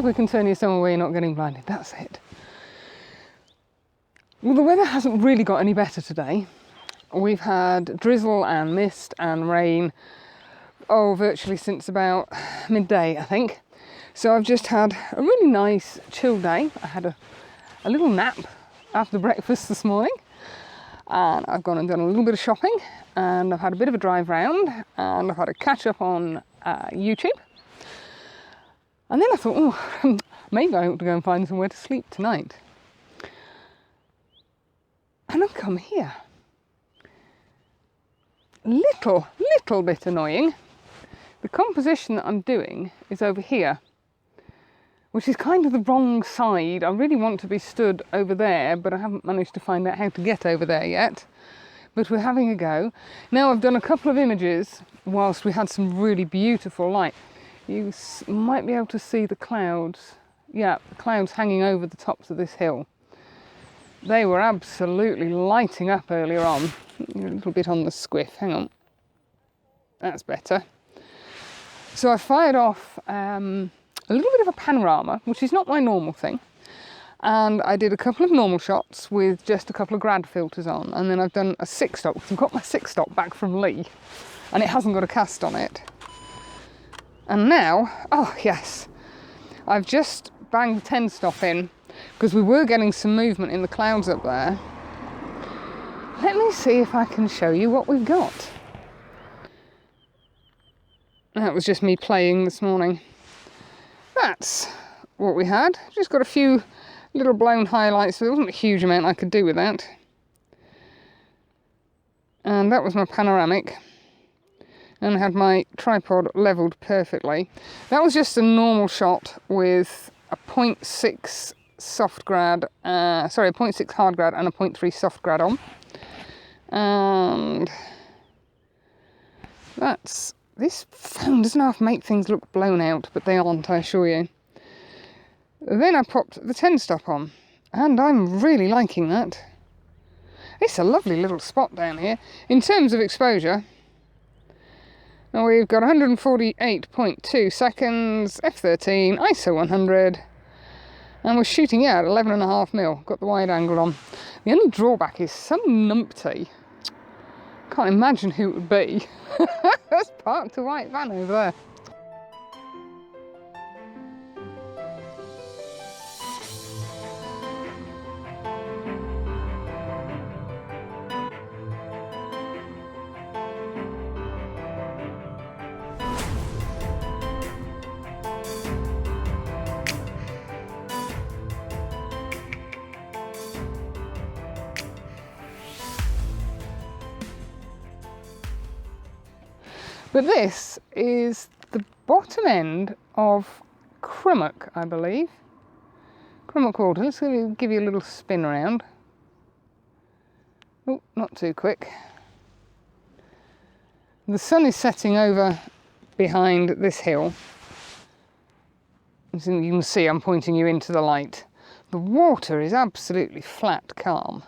if we can turn you somewhere where you're not getting blinded. That's it. Well, the weather hasn't really got any better today. We've had drizzle and mist and rain, virtually since about midday, I think. So I've just had a really nice chill day. I had a little nap after breakfast this morning, and I've gone and done a little bit of shopping, and I've had a bit of a drive round, and I've had a catch up on YouTube. And then I thought, maybe I ought to go and find somewhere to sleep tonight. And I've come here. Little bit annoying. The composition that I'm doing is over here, which is kind of the wrong side. I really want to be stood over there, but I haven't managed to find out how to get over there yet. But we're having a go. Now I've done a couple of images whilst we had some really beautiful light. You might be able to see the clouds. Yeah, the clouds hanging over the tops of this hill. They were absolutely lighting up earlier on. A little bit on the squiff, hang on. That's better. So I fired off a little bit of a panorama, which is not my normal thing. And I did a couple of normal shots with just a couple of grad filters on. And then I've done a 6-stop, because I've got my 6-stop back from Lee, and it hasn't got a cast on it. And now, oh yes, I've just banged the 10-stop in, because we were getting some movement in the clouds up there. Let me see if I can show you what we've got. That was just me playing this morning. That's what we had. Just got a few little blown highlights. There wasn't a huge amount I could do with that. And that was my panoramic. And I had my tripod levelled perfectly. That was just a normal shot with a 0.6 soft grad, a 0.6 hard grad and a 0.3 soft grad on. And this phone doesn't half make things look blown out, but they aren't, I assure you. Then I popped the 10-stop on, and I'm really liking that. It's a lovely little spot down here. In terms of exposure, we've got 148.2 seconds, f13, ISO 100, and we're shooting at 11.5mm. Got the wide angle on. The only drawback is some numpty. Can't imagine who it would be. That's parked a white van over there. But this is the bottom end of Crummock, I believe. Crummock Water. Let's give you a little spin around. Oh, not too quick. The sun is setting over behind this hill. As you can see, I'm pointing you into the light. The water is absolutely flat calm.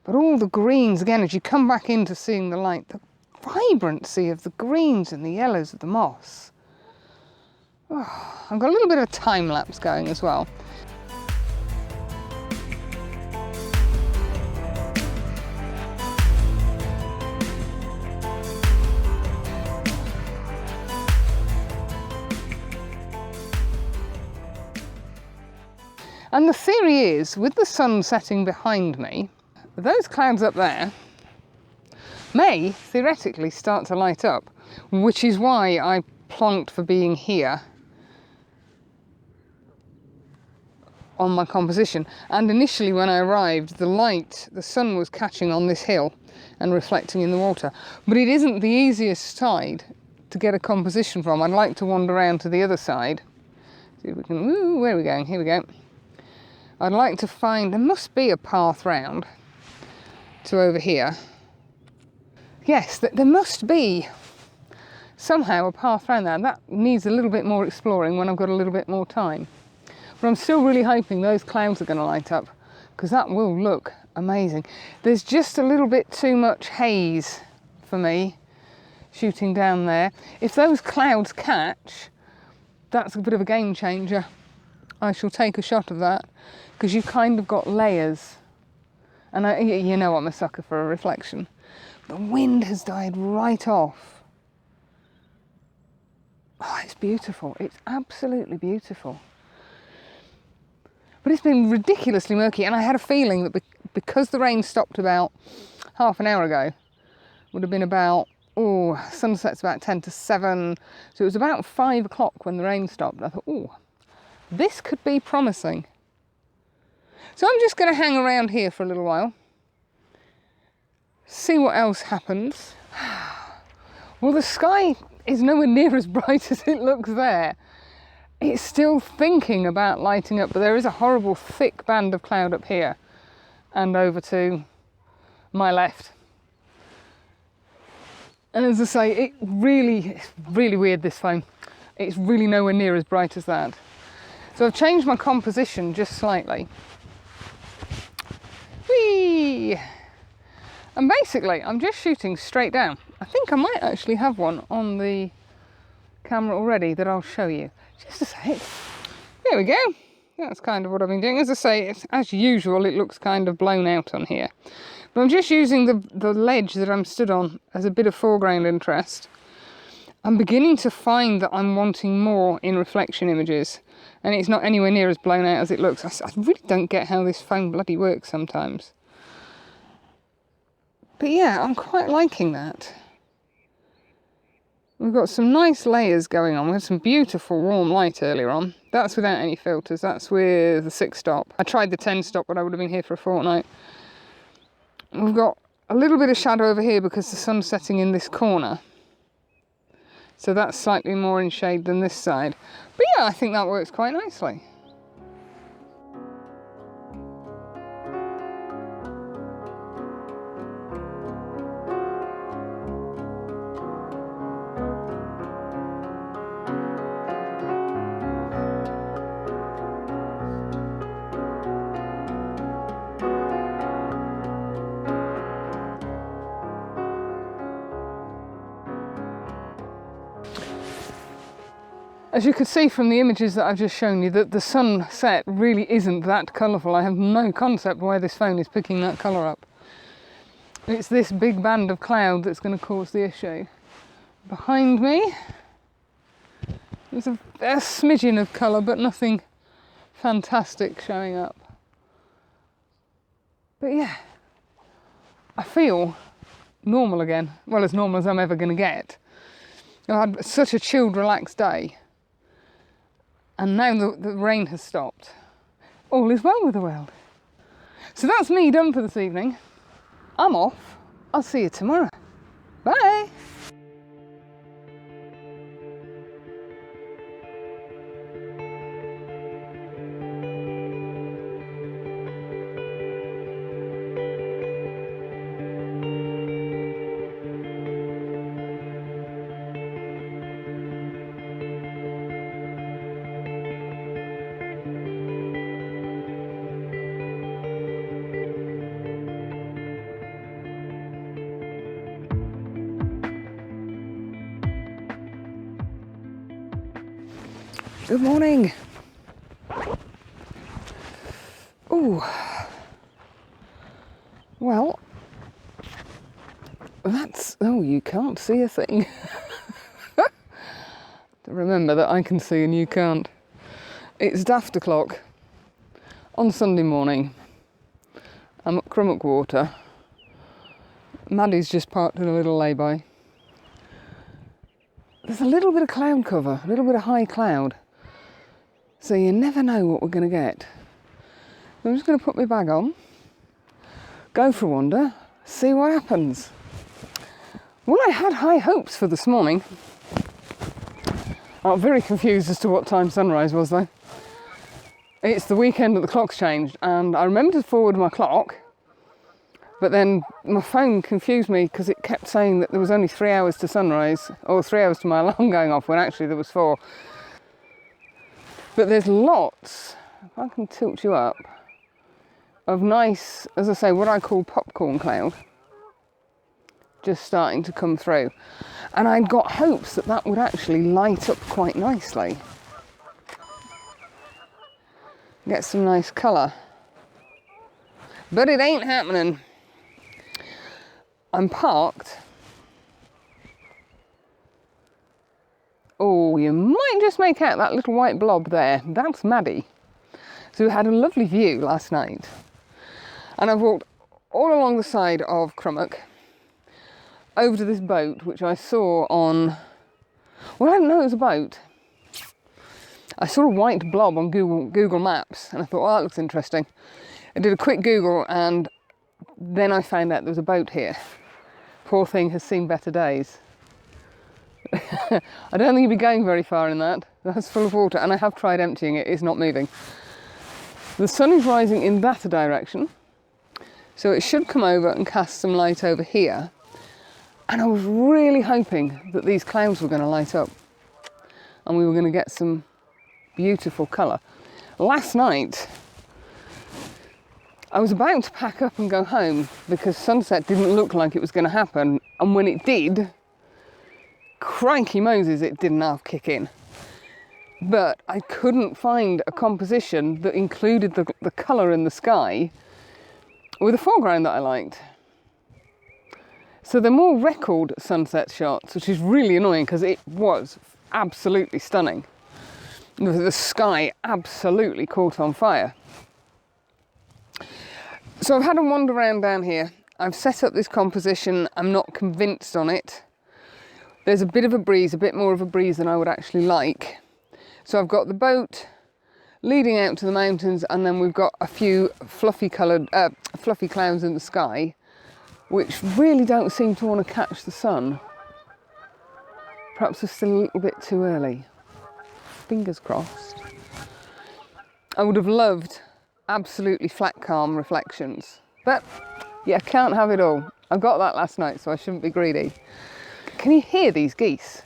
But all the greens, again, as you come back into seeing the light, the vibrancy of the greens and the yellows of the moss. Oh, I've got a little bit of a time lapse going as well. And the theory is, with the sun setting behind me, those clouds up there may theoretically start to light up, which is why I plonked for being here on my composition. And initially when I arrived, the sun was catching on this hill and reflecting in the water. But it isn't the easiest side to get a composition from. I'd like to wander around to the other side. See if we can, ooh, where are we going? Here we go. I'd like to find, there must be a path round to over here. Yes, there must be somehow a path around there. That needs a little bit more exploring when I've got a little bit more time. But I'm still really hoping those clouds are going to light up, because that will look amazing. There's just a little bit too much haze for me shooting down there. If those clouds catch, that's a bit of a game changer. I shall take a shot of that, because you've kind of got layers. And you know I'm a sucker for a reflection. The wind has died right off. Oh, it's beautiful. It's absolutely beautiful. But it's been ridiculously murky, and I had a feeling that because the rain stopped about half an hour ago, would have been about, sunset's about 10 to 7, so it was about 5 o'clock when the rain stopped. I thought, this could be promising. So I'm just going to hang around here for a little while, see what else happens. Well, the sky is nowhere near as bright as it looks there. It's still thinking about lighting up, but there is a horrible thick band of cloud up here and over to my left. And as I say, it's really weird, this phone. It's really nowhere near as bright as that. So I've changed my composition just slightly. Whee! And basically, I'm just shooting straight down. I think I might actually have one on the camera already that I'll show you. Just a sec. There we go. That's kind of what I've been doing. As I say, as usual, it looks kind of blown out on here. But I'm just using the ledge that I'm stood on as a bit of foreground interest. I'm beginning to find that I'm wanting more in reflection images, and it's not anywhere near as blown out as it looks. I really don't get how this phone bloody works sometimes. But yeah, I'm quite liking that. We've got some nice layers going on. We had some beautiful warm light earlier on. That's without any filters. That's with the 6 stop. I tried the 10 stop, but I would have been here for a fortnight. We've got a little bit of shadow over here because the sun's setting in this corner. So that's slightly more in shade than this side. But yeah, I think that works quite nicely. As you could see from the images that I've just shown you, that the sunset really isn't that colourful. I have no concept why this phone is picking that colour up. It's this big band of cloud that's going to cause the issue. Behind me, there's a smidgen of colour, but nothing fantastic showing up. But yeah, I feel normal again. Well, as normal as I'm ever going to get. I had such a chilled, relaxed day. And now the rain has stopped. All is well with the world. So that's me done for this evening. I'm off. I'll see you tomorrow. Bye. Good morning. Oh, well, that's, you can't see a thing. Remember that I can see and you can't. It's daft o'clock on Sunday morning. I'm at Crummock Water. Maddie's just parked in a little lay-by. There's a little bit of cloud cover, a little bit of high cloud. So you never know what we're going to get. I'm just going to put my bag on, go for a wander, see what happens. Well, I had high hopes for this morning. I'm very confused as to what time sunrise was though. It's the weekend that the clock's changed, and I remembered to forward my clock, but then my phone confused me because it kept saying that there was only 3 hours to sunrise, or 3 hours to my alarm going off, when actually there was 4. But there's lots, if I can tilt you up, of nice, as I say, what I call popcorn cloud, just starting to come through. And I'd got hopes that that would actually light up quite nicely. get some nice colour. But it ain't happening. I'm parked. Oh, you might just make out that little white blob there. That's Maddie. So we had a lovely view last night. And I've walked all along the side of Crummock over to this boat, which I saw on... Well, I didn't know it was a boat. I saw a white blob on Google Maps, and I thought, oh, that looks interesting. I did a quick Google, and then I found out there was a boat here. Poor thing has seen better days. I don't think you'd be going very far in that. That's full of water, and I have tried emptying it. It's not moving. The sun is rising in that direction, so it should come over and cast some light over here. And I was really hoping that these clouds were going to light up, and we were going to get some beautiful colour. Last night, I was about to pack up and go home because sunset didn't look like it was going to happen, and when it did, crikey Moses, it didn't half kick in. But I couldn't find a composition that included the colour in the sky with a foreground that I liked. So they're more record sunset shots, which is really annoying because it was absolutely stunning. The sky absolutely caught on fire. So I've had a wander around down here. I've set up this composition. I'm not convinced on it. There's a bit of a breeze, a bit more of a breeze than I would actually like. So I've got the boat leading out to the mountains, and then we've got a few fluffy clouds in the sky, which really don't seem to want to catch the sun. Perhaps we're still a little bit too early. Fingers crossed. I would have loved absolutely flat calm reflections, but yeah, can't have it all. I got that last night, so I shouldn't be greedy. Can you hear these geese?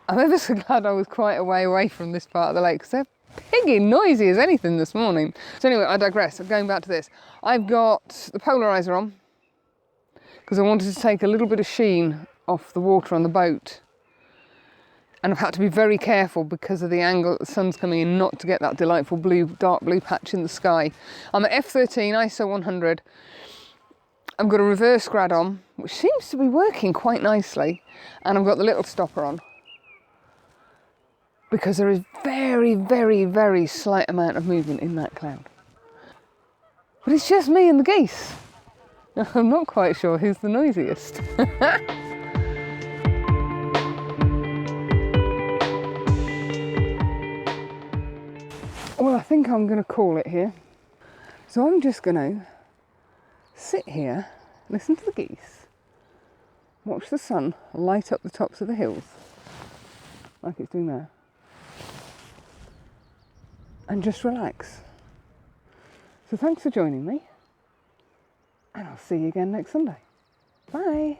I'm ever so glad I was quite a way away from this part of the lake because they're piggy noisy as anything this morning. So anyway, I digress. I'm going back to this. I've got the polarizer on because I wanted to take a little bit of sheen off the water on the boat. And I've had to be very careful because of the angle that the sun's coming in not to get that delightful blue, dark blue patch in the sky. I'm at f13, ISO 100. I've got a reverse grad on, which seems to be working quite nicely. And I've got the little stopper on. Because there is very, very, very slight amount of movement in that cloud. But it's just me and the geese. I'm not quite sure who's the noisiest. Well, I think I'm going to call it here. So I'm just going to sit here, listen to the geese, watch the sun light up the tops of the hills, like it's doing there, and just relax. So thanks for joining me, and I'll see you again next Sunday. Bye.